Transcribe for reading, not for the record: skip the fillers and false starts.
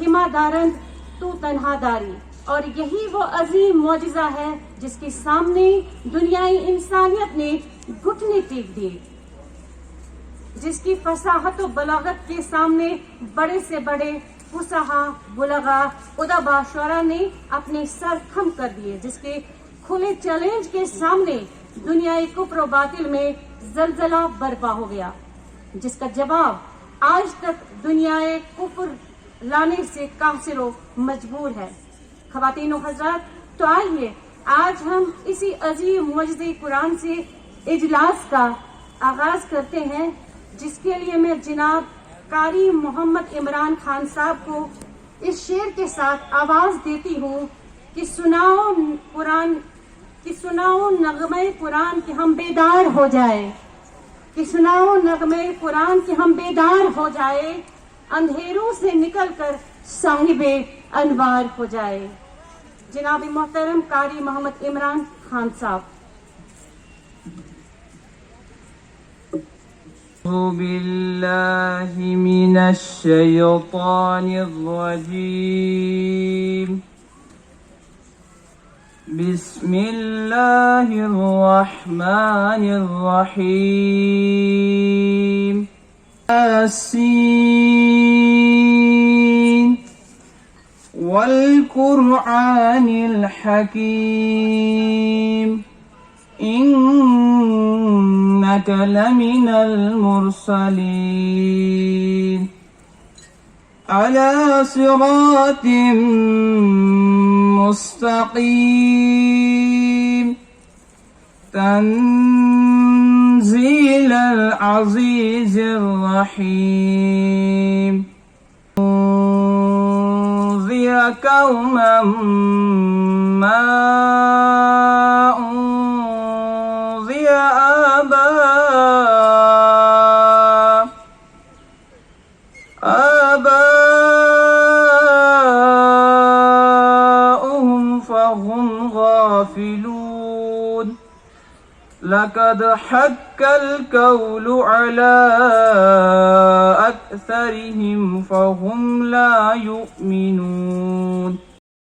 خیمہ دارند تو تنہا داری. اور یہی وہ عظیم معجزہ ہے جس کے سامنے دنیائی انسانیت نے گھٹنے ٹیک دیے، جس کی فصاحت و بلاغت کے سامنے بڑے سے بڑے فصحا، بلغا، ادبا، شعراء نے اپنے سر خم کر دیے، جس کے کھلے چیلنج کے سامنے دنیائے کفر و باطل میں زلزلہ برپا ہو گیا، جس کا جواب آج تک دنیائے کفر لانے سے قاصر و مجبور ہے. خواتین و حضرات، تو آئیے آج ہم اسی عظیم معجزے قرآن سے اجلاس کا آغاز کرتے ہیں، جس کے لیے میں جناب قاری محمد عمران خان صاحب کو اس شعر کے ساتھ آواز دیتی ہوں کہ سناؤ قرآن، کہ سناؤ نغمے قرآن کہ ہم بیدار ہو جائے، کہ سناؤ نغمے قرآن کہ ہم بیدار ہو جائے، اندھیروں سے نکل کر صاحب انوار ہو جائے. جناب محترم قاری محمد عمران خان صاحب. أعوذ بالله من الشيطان الرجيم. بسم الله الرحمن الرحيم. ياسين والقرآن الحكيم إنك لمن المرسلين على صراط مستقيم تنزيل العزيز الرحيم. أنذر قوما ما أنذر آباؤهم فهم غافلون. لقد حق القول على أكثرهم فهم لا يؤمنون.